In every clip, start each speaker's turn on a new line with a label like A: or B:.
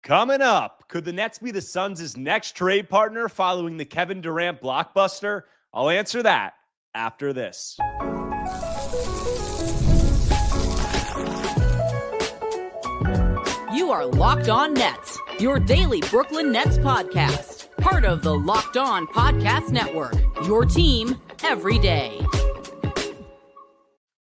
A: Coming up, could the Nets be the Suns' next trade partner following the Kevin Durant blockbuster? I'll answer that after this.
B: You are Locked On Nets, your daily Brooklyn Nets podcast. Part of the Locked On Podcast Network, your team every day.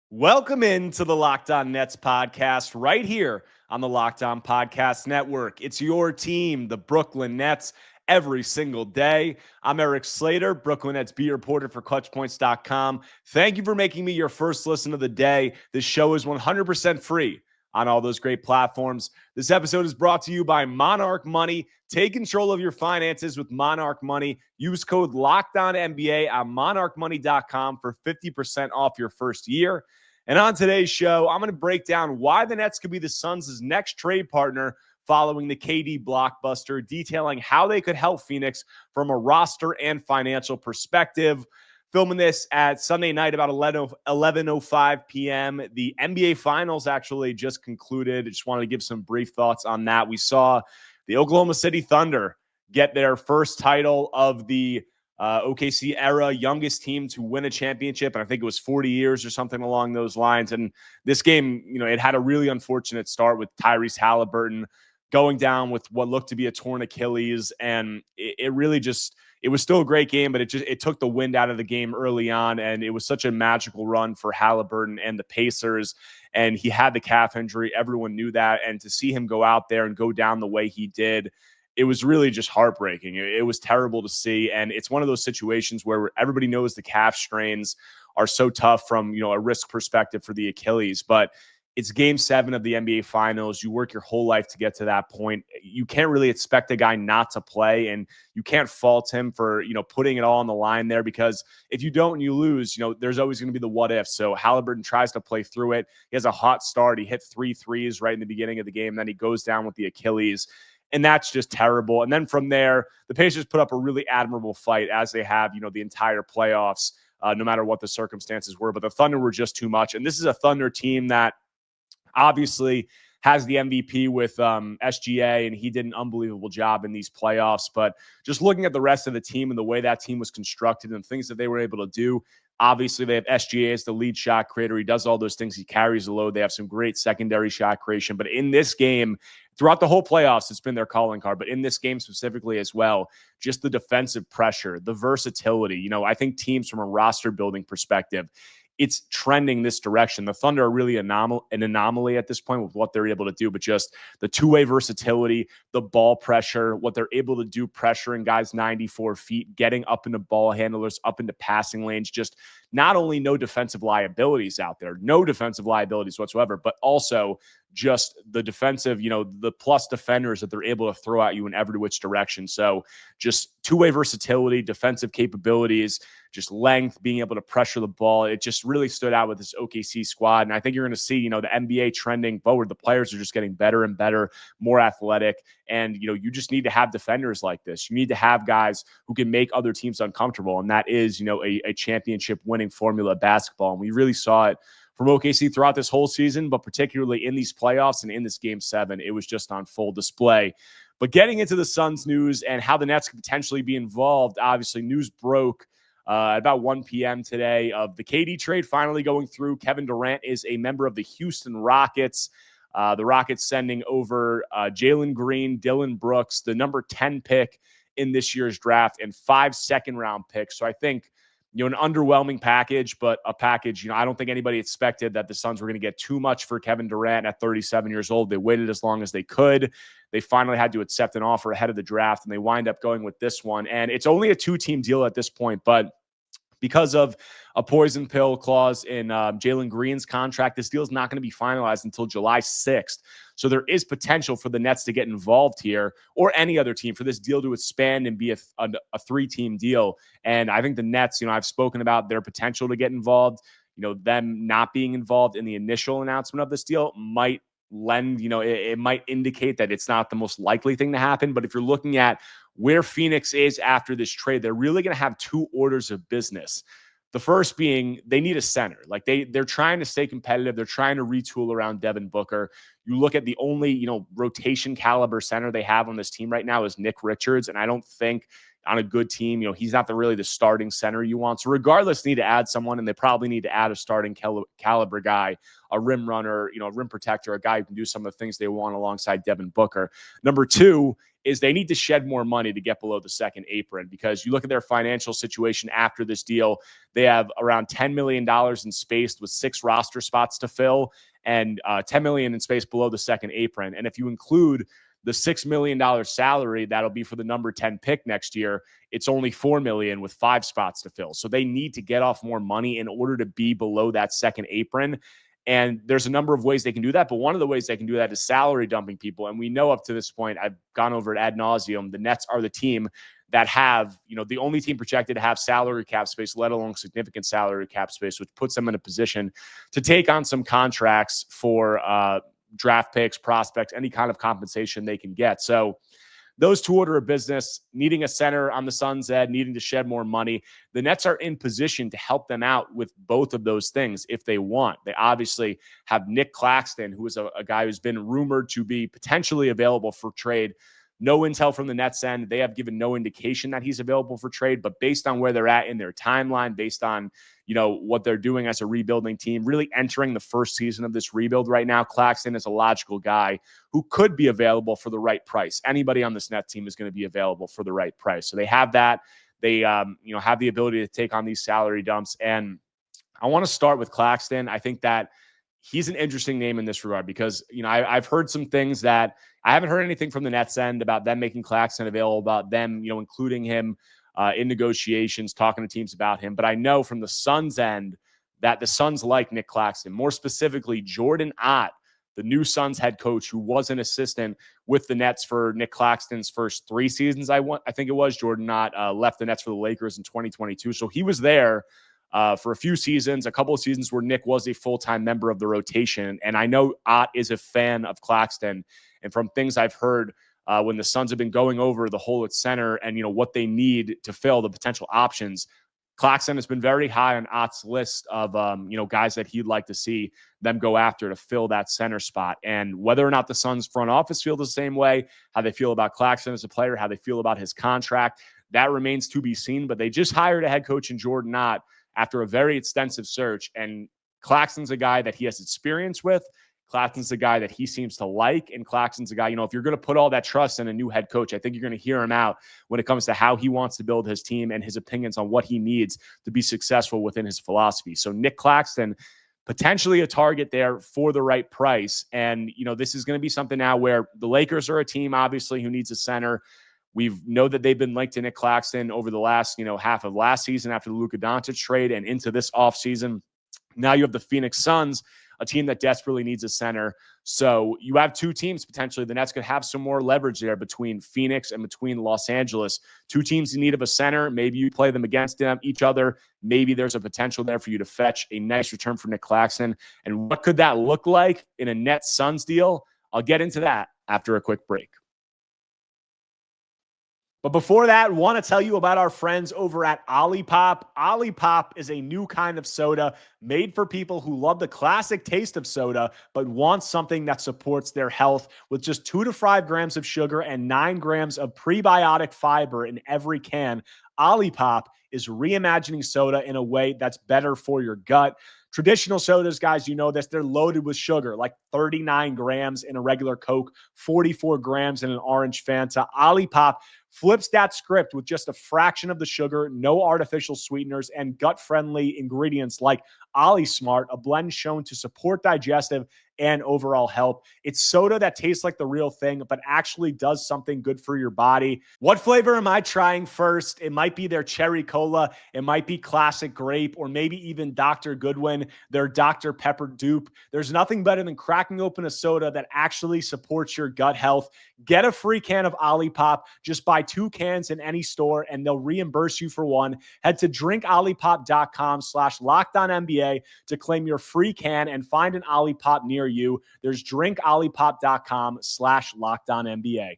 A: Welcome into the Locked On Nets podcast right here on the Locked On Podcast Network. It's your team, the Brooklyn Nets, every single day. I'm Erik Slater, Brooklyn Nets beat reporter for ClutchPoints.com. Thank you for making me your first listen of the day. This show is 100% free on all those great platforms. This episode is brought to you by Monarch Money. Take control of your finances with Monarch Money. Use code LOCKEDONNBA on monarchmoney.com for 50% off your first year. And on today's show, I'm going to break down why the Nets could be the Suns' next trade partner following the KD blockbuster, detailing how they could help Phoenix from a roster and financial perspective. Filming this at Sunday night about 11:05 p.m. The NBA Finals actually just concluded. I just wanted to give some brief thoughts on that. We saw the Oklahoma City Thunder get their first title of the OKC era, youngest team to win a championship, and I think it was 40 years or something along those lines. And this game, it had a really unfortunate start with Tyrese Halliburton going down with what looked to be a torn Achilles, and it really just, it was still a great game, but it took the wind out of the game early on, and it was such a magical run for Halliburton and the Pacers, and he had the calf injury. Everyone knew that, and to see him go out there and go down the way he did, it was really just heartbreaking. It was terrible to see, and it's one of those situations where everybody knows the calf strains are so tough from a risk perspective for the Achilles, but it's Game 7 of the NBA Finals. You work your whole life to get to that point. You can't really expect a guy not to play, and you can't fault him for putting it all on the line there, because if you don't and you lose, there's always going to be the what if. So Halliburton tries to play through it. He has a hot start. He hit 3 threes right in the beginning of the game. Then he goes down with the Achilles. And that's just terrible. And then from there, the Pacers put up a really admirable fight, as they have, the entire playoffs, no matter what the circumstances were. But the Thunder were just too much. And this is a Thunder team that obviously has the MVP with SGA, and he did an unbelievable job in these playoffs. But just looking at the rest of the team and the way that team was constructed and things that they were able to do, obviously they have SGA as the lead shot creator. He does all those things. He carries the load. They have some great secondary shot creation. But in this game, throughout the whole playoffs, it's been their calling card. But in this game specifically as well, just the defensive pressure, the versatility. I think teams from a roster building perspective, it's trending this direction. The Thunder are really an anomaly at this point with what they're able to do, but just the two-way versatility, the ball pressure, what they're able to do, pressuring guys 94 feet, getting up into ball handlers, up into passing lanes, just not only no defensive liabilities out there, no defensive liabilities whatsoever, but also just the defensive, the plus defenders that they're able to throw at you in every which direction. So just two-way versatility, defensive capabilities, just length, being able to pressure the ball. It just really stood out with this OKC squad. And I think you're going to see, the NBA trending forward. The players are just getting better and better, more athletic. And, you just need to have defenders like this. You need to have guys who can make other teams uncomfortable. And that is, a championship winning formula of basketball. And we really saw it from OKC throughout this whole season, but particularly in these playoffs and in this Game 7, it was just on full display. But getting into the Suns news and how the Nets could potentially be involved, obviously news broke at about 1 p.m. today of the KD trade finally going through. Kevin Durant is a member of the Houston Rockets. The Rockets sending over Jalen Green, Dylan Brooks, the number 10 pick in this year's draft, and 5 second-round picks. So I think an underwhelming package, but a package, I don't think anybody expected that the Suns were going to get too much for Kevin Durant at 37 years old. They waited as long as they could. They finally had to accept an offer ahead of the draft, and they wind up going with this one. And it's only a 2-team deal at this point, but because of a poison pill clause in Jalen Green's contract, this deal is not going to be finalized until July 6th. So there is potential for the Nets to get involved here, or any other team, for this deal to expand and be a 3-team deal. And I think the Nets, I've spoken about their potential to get involved. Them not being involved in the initial announcement of this deal might lend, it might indicate that it's not the most likely thing to happen. But if you're looking at where Phoenix is after this trade, they're really going to have 2 orders of business. The first being they need a center. Like they're trying to stay competitive. They're trying to retool around Devin Booker. You look at the only, rotation caliber center they have on this team right now is Nick Richards. And I don't think on a good team, he's not really the starting center you want. So regardless, they need to add someone, and they probably need to add a starting caliber guy, a rim runner, a rim protector, a guy who can do some of the things they want alongside Devin Booker. Number two is they need to shed more money to get below the second apron, because you look at their financial situation after this deal, they have around $10 million in space with 6 roster spots to fill, and $10 million in space below the second apron. And if you include the $6 million salary that'll be for the number 10 pick next year, it's only $4 million with 5 spots to fill. So they need to get off more money in order to be below that second apron. And there's a number of ways they can do that, but one of the ways they can do that is salary dumping people. And we know up to this point, I've gone over it ad nauseum, the Nets are the team that have, the only team projected to have salary cap space, let alone significant salary cap space, which puts them in a position to take on some contracts for draft picks, prospects, any kind of compensation they can get. So those two order of business, needing a center on the Suns' end, needing to shed more money. The Nets are in position to help them out with both of those things if they want. They obviously have Nic Claxton, who is a guy who's been rumored to be potentially available for trade. No intel from the Nets end. They have given no indication that he's available for trade, but based on where they're at in their timeline, based on what they're doing as a rebuilding team, really entering the first season of this rebuild right now, Claxton is a logical guy who could be available for the right price. Anybody on this Nets team is going to be available for the right price. So they have that. They have the ability to take on these salary dumps. And I want to start with Claxton. I think that he's an interesting name in this regard because, I've heard some things that I haven't heard anything from the Nets end about them making Claxton available, about them, including him in negotiations, talking to teams about him. But I know from the Suns end that the Suns like Nic Claxton, more specifically Jordan Ott, the new Suns head coach, who was an assistant with the Nets for Nic Claxton's first 3 seasons. I think it was Jordan Ott left the Nets for the Lakers in 2022. So he was there for a few seasons, a couple of seasons where Nick was a full-time member of the rotation. And I know Ott is a fan of Claxton. And from things I've heard, when the Suns have been going over the hole at center and, what they need to fill the potential options, Claxton has been very high on Ott's list of, guys that he'd like to see them go after to fill that center spot. And whether or not the Suns front office feel the same way, how they feel about Claxton as a player, how they feel about his contract, that remains to be seen. But they just hired a head coach in Jordan Ott after a very extensive search. And Claxton's a guy that he has experience with. Claxton's a guy that he seems to like. And Claxton's a guy, if you're going to put all that trust in a new head coach, I think you're going to hear him out when it comes to how he wants to build his team and his opinions on what he needs to be successful within his philosophy. So Nic Claxton, potentially a target there for the right price. And, this is going to be something now where the Lakers are a team, obviously, who needs a center. We know that they've been linked to Nic Claxton over the last, half of last season after the Luka Doncic trade and into this offseason. Now you have the Phoenix Suns, a team that desperately needs a center. So you have 2 teams potentially. The Nets could have some more leverage there between Phoenix and between Los Angeles. 2 teams in need of a center. Maybe you play them against each other. Maybe there's a potential there for you to fetch a nice return for Nic Claxton. And what could that look like in a Nets-Suns deal? I'll get into that after a quick break. But before that, I want to tell you about our friends over at Olipop. Olipop is a new kind of soda made for people who love the classic taste of soda, but want something that supports their health. With just 2 to 5 grams of sugar and 9 grams of prebiotic fiber in every can, Olipop is reimagining soda in a way that's better for your gut. Traditional sodas, guys, you know this, they're loaded with sugar, like 39 grams in a regular Coke, 44 grams in an orange Fanta. Olipop flips that script with just a fraction of the sugar, no artificial sweeteners, and gut-friendly ingredients like OliSmart, a blend shown to support digestive and overall health. It's soda that tastes like the real thing, but actually does something good for your body. What flavor am I trying first? It might be their cherry cola. It might be classic grape, or maybe even Dr. Goodwin, their Dr. Pepper dupe. There's nothing better than cracking open a soda that actually supports your gut health. Get a free can of Olipop. Just buy 2 cans in any store and they'll reimburse you for 1. Head to drinkolipop.com/LockedOnNBA to claim your free can and find an Olipop near you. There's drinkolipop.com/LockedOnNBA.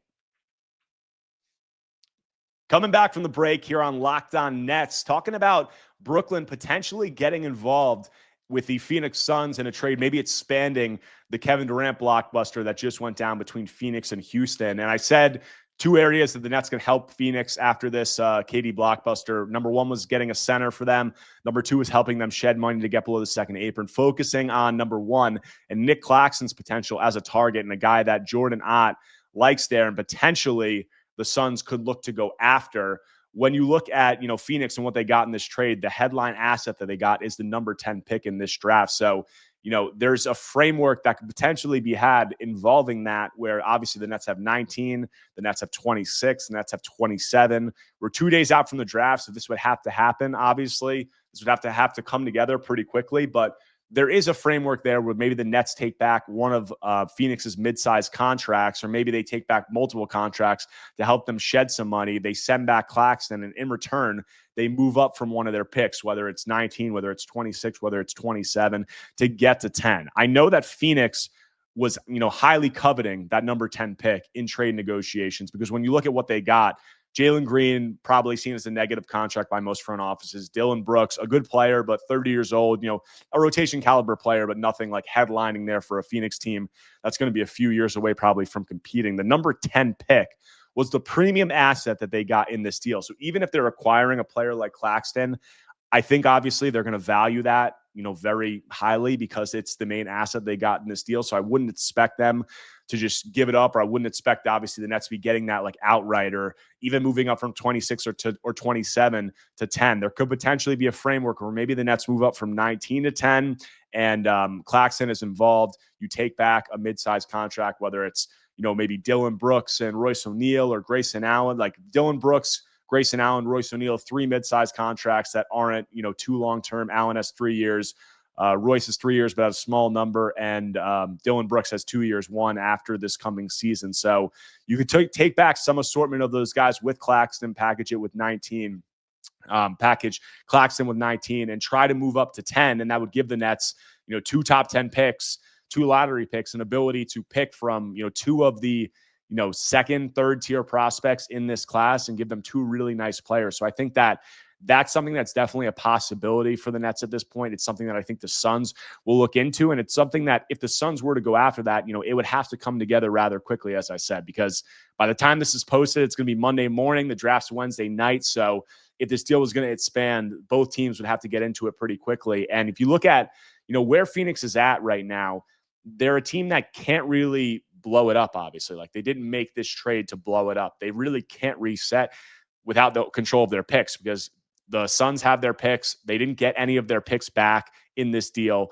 A: Coming back from the break here on Locked On Nets, talking about Brooklyn potentially getting involved with the Phoenix Suns in a trade, maybe expanding the Kevin Durant blockbuster that just went down between Phoenix and Houston. And I said two areas that the Nets can help Phoenix after this KD blockbuster. Number one was getting a center for them. Number two was helping them shed money to get below the second apron, focusing on number one and Nic Claxton's potential as a target and a guy that Jordan Ott likes there, and potentially the Suns could look to go after. When you look at, Phoenix and what they got in this trade, the headline asset that they got is the number 10 pick in this draft. So, there's a framework that could potentially be had involving that, where obviously the Nets have 19, the Nets have 26, the Nets have 27. We're 2 days out from the draft, so this would have to happen, obviously. This would have to come together pretty quickly, but there is a framework there where maybe the Nets take back one of Phoenix's mid-sized contracts, or maybe they take back multiple contracts to help them shed some money. They send back Claxton, and in return, they move up from one of their picks, whether it's 19, whether it's 26, whether it's 27, to get to 10. I know that Phoenix was, highly coveting that number 10 pick in trade negotiations, because when you look at what they got, Jalen Green, probably seen as a negative contract by most front offices. Dylan Brooks, a good player, but 30 years old, a rotation caliber player, but nothing like headlining there for a Phoenix team that's going to be a few years away probably from competing. The number 10 pick was the premium asset that they got in this deal. So even if they're acquiring a player like Claxton, I think obviously they're going to value that, very highly, because it's the main asset they got in this deal. So I wouldn't expect them to just give it up, or I wouldn't expect obviously the Nets to be getting that like outright, or even moving up from 26 or 27 to 10. There could potentially be a framework where maybe the Nets move up from 19 to 10, and Claxton is involved. You take back a mid-sized contract, whether it's maybe Dylan Brooks and Royce O'Neal, or Grayson Allen. Like Dylan Brooks, Grayson Allen, Royce O'Neal, 3 mid-sized contracts that aren't, too long-term. Allen has 3 years. Royce is 3 years, but has a small number. And Dylan Brooks has 2 years, one after this coming season. So you could take back some assortment of those guys with Claxton, package it with 19, package Claxton with 19, and try to move up to 10. And that would give the Nets, 2 top 10 picks, 2 lottery picks, an ability to pick from, 2 of the, second, third tier prospects in this class, and give them 2 really nice players. So I think that that's something that's definitely a possibility for the Nets at this point. It's something that I think the Suns will look into. And it's something that if the Suns were to go after that, it would have to come together rather quickly, as I said, because by the time this is posted, it's going to be Monday morning. The draft's Wednesday night. So if this deal was going to expand, both teams would have to get into it pretty quickly. And if you look at, where Phoenix is at right now, they're a team that can't really blow it up, obviously. Like, they didn't make this trade to blow it up. They really can't reset without the control of their picks, because the Suns have their picks. They didn't get any of their picks back in this deal.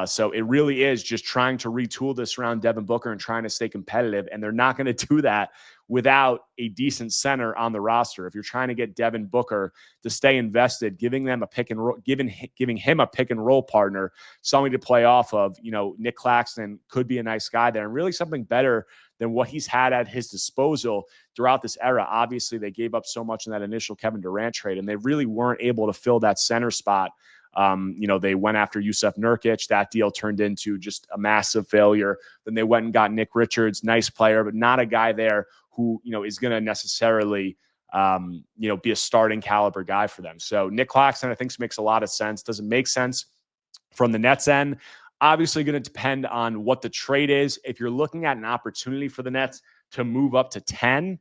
A: So it really is just trying to retool this around Devin Booker and trying to stay competitive. And they're not going to do that without a decent center on the roster. If you're trying to get Devin Booker to stay invested, giving them a pick and roll, giving him a pick and roll partner, something to play off of, Nic Claxton could be a nice guy there, and really something better than what he's had at his disposal throughout this era. Obviously, they gave up so much in that initial Kevin Durant trade, and they really weren't able to fill that center spot. They went after Jusuf Nurkic. That deal turned into just a massive failure. Then they went and got Nick Richards, nice player, but not a guy there who, is going to necessarily, be a starting caliber guy for them. So Nic Claxton, I think, makes a lot of sense. Doesn't make sense from the Nets end. Obviously going to depend on what the trade is. If you're looking at an opportunity for the Nets to move up to 10,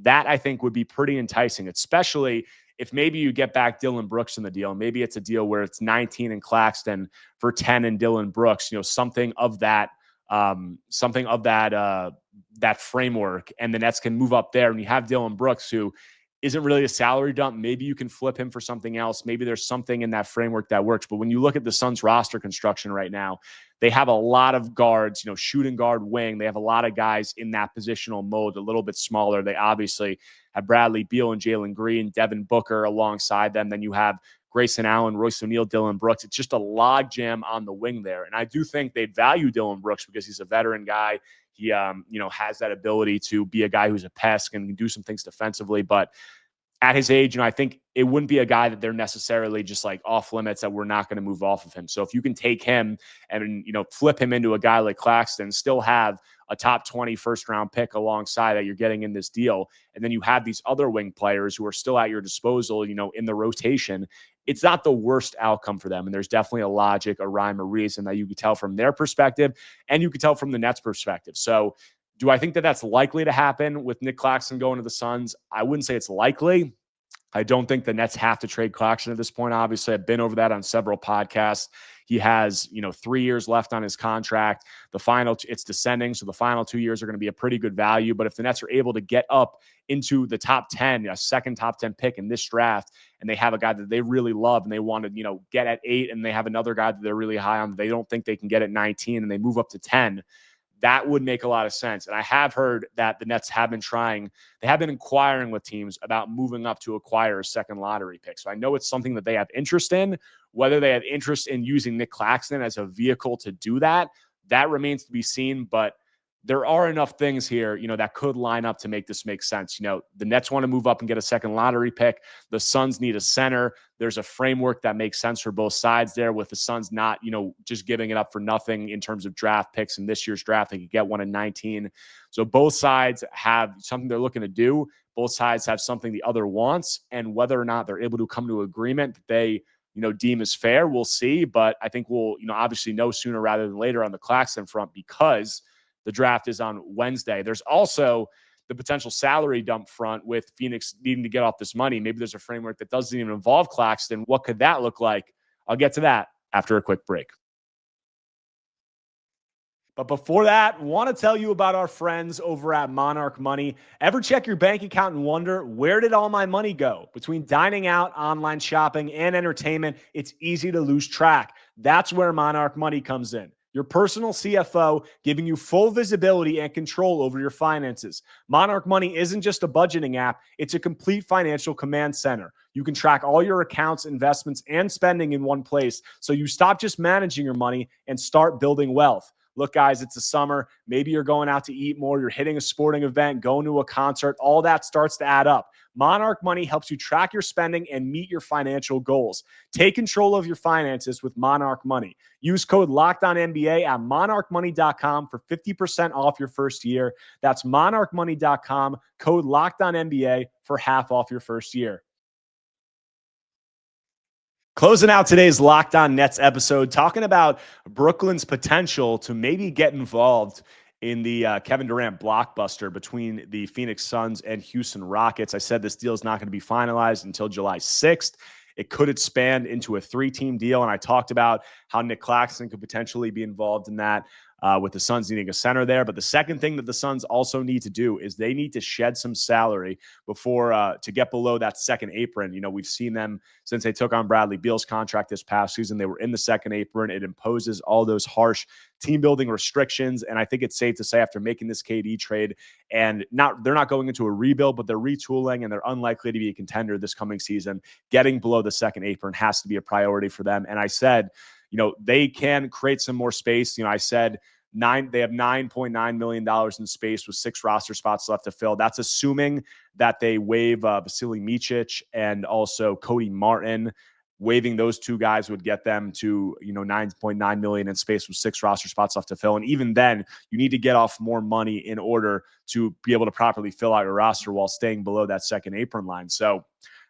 A: that I think would be pretty enticing, especially if maybe you get back Dylan Brooks in the deal. Maybe it's a deal where it's 19 and Claxton for 10 and Dylan Brooks, something of that that framework, and the Nets can move up there. And you have Dylan Brooks, who isn't really a salary dump. Maybe you can flip him for something else. Maybe there's something in that framework that works. But when you look at the Suns roster construction right now, they have a lot of guards, shooting guard, wing. They have a lot of guys in that positional mode, a little bit smaller. They obviously have Bradley Beal and Jalen Green, Devin Booker alongside them. Then you have Grayson Allen, Royce O'Neal, Dylan Brooks. It's just a log jam on the wing there. And I do think they'd value Dylan Brooks because he's a veteran guy. He, has that ability to be a guy who's a pest and can do some things defensively. But at his age, I think it wouldn't be a guy that they're necessarily just like off limits that we're not going to move off of him. So if you can take him and, flip him into a guy like Claxton, still have a top 20 first round pick alongside that you're getting in this deal. And then you have these other wing players who are still at your disposal, in the rotation. It's not the worst outcome for them. And there's definitely a logic, a rhyme, a reason that you could tell from their perspective and you could tell from the Nets perspective. So do I think that that's likely to happen with Nic Claxton going to the Suns? I wouldn't say it's likely. I don't think the Nets have to trade Claxton at this point. Obviously, I've been over that on several podcasts. He has, 3 years left on his contract. It's descending, so the final 2 years are going to be a pretty good value. But if the Nets are able to get up into the top 10, a second top 10 pick in this draft, and they have a guy that they really love and they want to, get at 8, and they have another guy that they're really high on that they don't think they can get at 19, and they move up to 10, that would make a lot of sense. And I have heard that the Nets have been inquiring with teams about moving up to acquire a second lottery pick. So I know it's something that they have interest in. Whether they have interest in using Nic Claxton as a vehicle to do that, that remains to be seen. But there are enough things here, that could line up to make this make sense. The Nets want to move up and get a second lottery pick. The Suns need a center. There's a framework that makes sense for both sides there, with the Suns not, just giving it up for nothing in terms of draft picks in this year's draft. They could get one in 19. So both sides have something they're looking to do. Both sides have something the other wants, and whether or not they're able to come to agreement that they, deem as fair, we'll see. But I think we'll, obviously know sooner rather than later on the Claxton front, because the draft is on Wednesday. There's also the potential salary dump front with Phoenix needing to get off this money. Maybe there's a framework that doesn't even involve Claxton. What could that look like? I'll get to that after a quick break. But before that, want to tell you about our friends over at Monarch Money. Ever check your bank account and wonder, where did all my money go? Between dining out, online shopping, and entertainment, it's easy to lose track. That's where Monarch Money comes in. Your personal CFO, giving you full visibility and control over your finances. Monarch Money isn't just a budgeting app, it's a complete financial command center. You can track all your accounts, investments, and spending in one place, so you stop just managing your money and start building wealth. Look, guys, it's the summer. Maybe you're going out to eat more. You're hitting a sporting event, going to a concert. All that starts to add up. Monarch Money helps you track your spending and meet your financial goals. Take control of your finances with Monarch Money. Use code LOCKEDONNBA at monarchmoney.com for 50% off your first year. That's monarchmoney.com, code LOCKEDONNBA for half off your first year. Closing out today's Locked On Nets episode, talking about Brooklyn's potential to maybe get involved in the Kevin Durant blockbuster between the Phoenix Suns and Houston Rockets. I said this deal is not going to be finalized until July 6th. It could expand into a 3-team deal, and I talked about how Nic Claxton could potentially be involved in that. With the Suns needing a center there. But the second thing that the Suns also need to do is they need to shed some salary before to get below that second apron. We've seen them since they took on Bradley Beal's contract this past season. They were in the second apron. It imposes all those harsh team building restrictions. And I think it's safe to say, after making this KD trade, and they're not going into a rebuild, but they're retooling, and they're unlikely to be a contender this coming season. Getting below the second apron has to be a priority for them. And I said, they can create some more space. I said they have $9.9 million in space with 6 roster spots left to fill. That's assuming that they waive Vasilij Micić and also Cody Martin. Waiving those 2 guys would get them to, $9.9 million in space with 6 roster spots left to fill. And even then, you need to get off more money in order to be able to properly fill out your roster while staying below that second apron line. So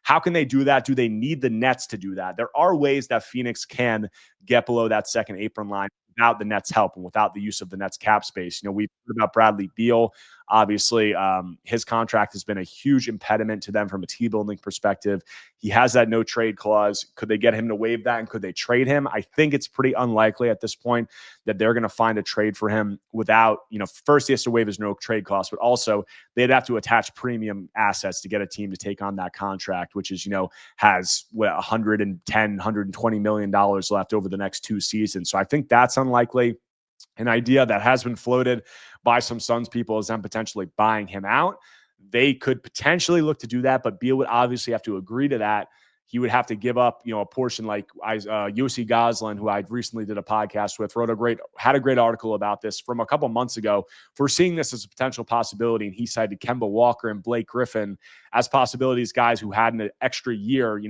A: how can they do that? Do they need the Nets to do that? There are ways that Phoenix can get below that second apron line without the Nets' help and without the use of the Nets' cap space. We've heard about Bradley Beal. Obviously, his contract has been a huge impediment to them from a team building perspective. He has that no trade clause. Could they get him to waive that, and could they trade him? I think it's pretty unlikely at this point that they're going to find a trade for him without, first he has to waive his no trade clause, but also they'd have to attach premium assets to get a team to take on that contract, which is, has $110, $120 million left over the next 2 seasons. So I think that's unlikely. An idea that has been floated by some Suns people is them potentially buying him out. They could potentially look to do that, but Beal would obviously have to agree to that. he would have to give up, a portion like Yossi Goslin, who I recently did a podcast with, had a great article about this from a couple months ago for seeing this as a potential possibility. And he cited Kemba Walker and Blake Griffin as possibilities, guys who had an extra year,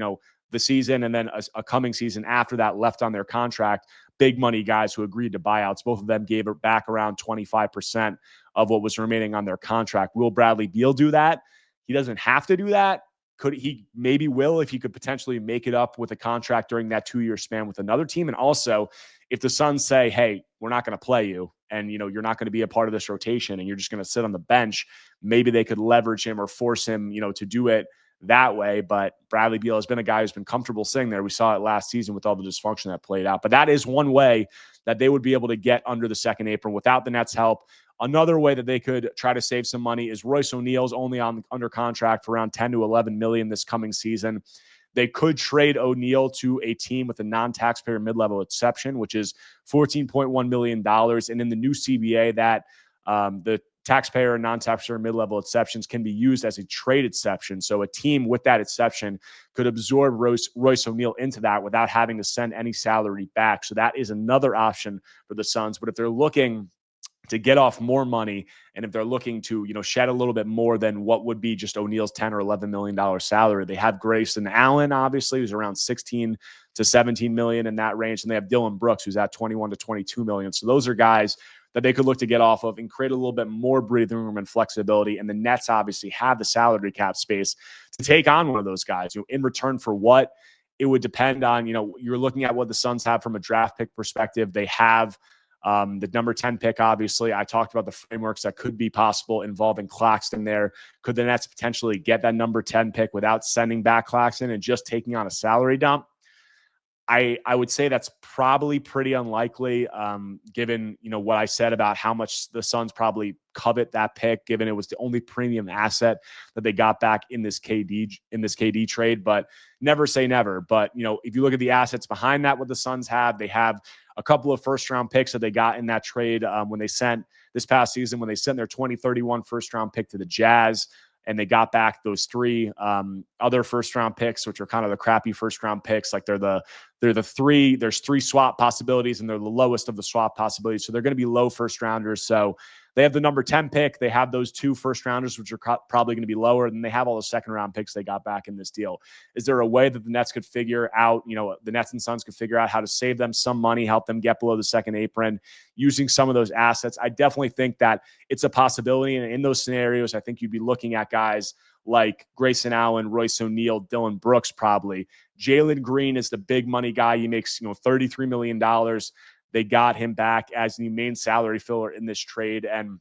A: the season and then a coming season after that left on their contract, big money guys who agreed to buyouts. Both of them gave it back around 25% of what was remaining on their contract. Will Bradley Beal do that? He doesn't have to do that. Could he? Maybe will, if he could potentially make it up with a contract during that 2-year span with another team. And also, if the Suns say, hey, we're not going to play you and, you're not going to be a part of this rotation and you're just going to sit on the bench, maybe they could leverage him or force him, to do it that way. But Bradley Beal has been a guy who's been comfortable sitting there. We saw it last season with all the dysfunction that played out. But that is one way that they would be able to get under the second apron without the Nets' help. Another way that they could try to save some money is Royce O'Neal's only under contract for around 10 to 11 million this coming season. They could trade O'Neal to a team with a non-taxpayer mid-level exception, which is $14.1 million. And in the new CBA, that the taxpayer and non-taxpayer mid-level exceptions can be used as a trade exception. So a team with that exception could absorb Royce O'Neal into that without having to send any salary back. So that is another option for the Suns. But if they're looking to get off more money, and if they're looking to, shed a little bit more than what would be just O'Neal's $10 or $11 million salary, they have Grayson Allen, obviously, who's around 16 to 17 million in that range. And they have Dylan Brooks, who's at 21 to 22 million. So those are guys that they could look to get off of and create a little bit more breathing room and flexibility. And the Nets obviously have the salary cap space to take on one of those guys. In return for what? It would depend on, you're looking at what the Suns have from a draft pick perspective. They have the number 10 pick, obviously. I talked about the frameworks that could be possible involving Claxton there. Could the Nets potentially get that number 10 pick without sending back Claxton and just taking on a salary dump? I would say that's probably pretty unlikely, given, what I said about how much the Suns probably covet that pick, given it was the only premium asset that they got back in this KD trade. But never say never. But, if you look at the assets behind that, what the Suns have, they have a couple of first-round picks that they got in that trade when they sent this past season, when they sent their 2031 first-round pick to the Jazz. And they got back those 3 other first-round picks, which are kind of the crappy first-round picks. Like they're the 3. There's 3 swap possibilities, and they're the lowest of the swap possibilities. So they're going to be low first-rounders. So they have the number 10 pick. They have those 2 first-rounders, which are probably going to be lower. Than they have all the second-round picks they got back in this deal. Is there a way that the Nets could figure out, the Nets and Suns could figure out how to save them some money, help them get below the second apron using some of those assets? I definitely think that it's a possibility. And in those scenarios, I think you'd be looking at guys like Grayson Allen, Royce O'Neal, Dylan Brooks, probably. Jalen Green is the big money guy. He makes, $33 million. They got him back as the main salary filler in this trade. And,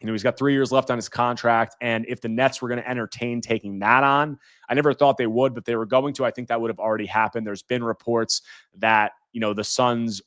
A: he's got 3 years left on his contract. And if the Nets were going to entertain taking that on, I never thought they would, but they were going to. I think that would have already happened. There's been reports that, the Suns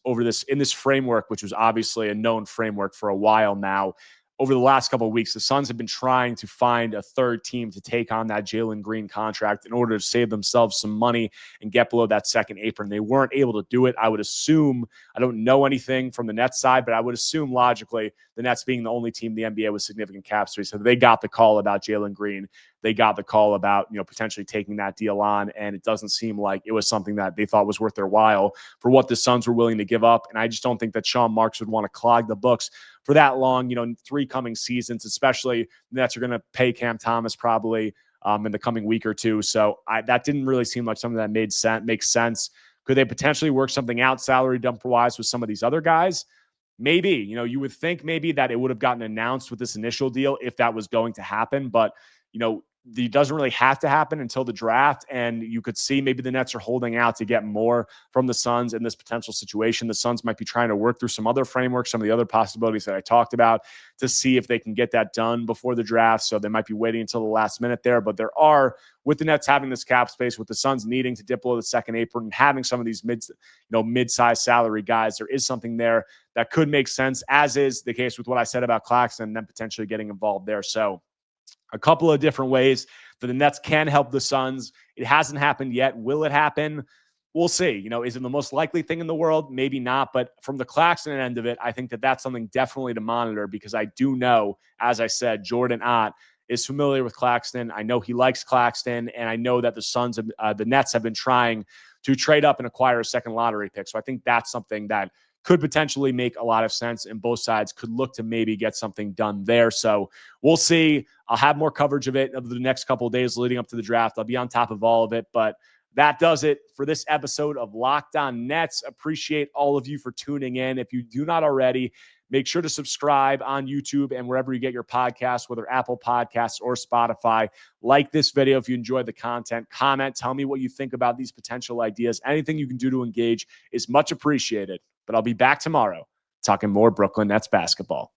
A: in this framework, which was obviously a known framework for a while now, over the last couple of weeks, the Suns have been trying to find a third team to take on that Jalen Green contract in order to save themselves some money and get below that second apron. They weren't able to do it. I would assume, I don't know anything from the Nets side, but I would assume logically the Nets being the only team in the NBA with significant cap space. So they got the call about Jalen Green. They got the call about, potentially taking that deal on. And it doesn't seem like it was something that they thought was worth their while for what the Suns were willing to give up. And I just don't think that Sean Marks would want to clog the books for that long, 3 coming seasons, especially the Nets are going to pay Cam Thomas probably in the coming week or 2. So that didn't really seem like something that makes sense. Could they potentially work something out salary dump wise with some of these other guys? Maybe, you would think maybe that it would have gotten announced with this initial deal if that was going to happen. But, it doesn't really have to happen until the draft. And you could see maybe the Nets are holding out to get more from the Suns in this potential situation. The Suns might be trying to work through some other frameworks, some of the other possibilities that I talked about to see if they can get that done before the draft. So they might be waiting until the last minute there. But there are, with the Nets having this cap space, with the Suns needing to dip below the second apron and having some of these mid-sized salary guys, there is something there that could make sense, as is the case with what I said about Claxton and then potentially getting involved there. So a couple of different ways that the Nets can help the Suns. It hasn't happened yet. Will it happen? We'll see. Is it the most likely thing in the world? Maybe not. But from the Claxton end of it, I think that that's something definitely to monitor, because I do know, as I said, Jordan Ott is familiar with Claxton. I know he likes Claxton, and I know that the Nets have been trying to trade up and acquire a second lottery pick. So I think that's something that could potentially make a lot of sense, and both sides could look to maybe get something done there. So we'll see. I'll have more coverage of it over the next couple of days leading up to the draft. I'll be on top of all of it, but that does it for this episode of Locked On Nets. Appreciate all of you for tuning in. If you do not already, make sure to subscribe on YouTube and wherever you get your podcasts, whether Apple Podcasts or Spotify. Like this video if you enjoyed the content. Comment. Tell me what you think about these potential ideas. Anything you can do to engage is much appreciated. But I'll be back tomorrow talking more Brooklyn Nets basketball.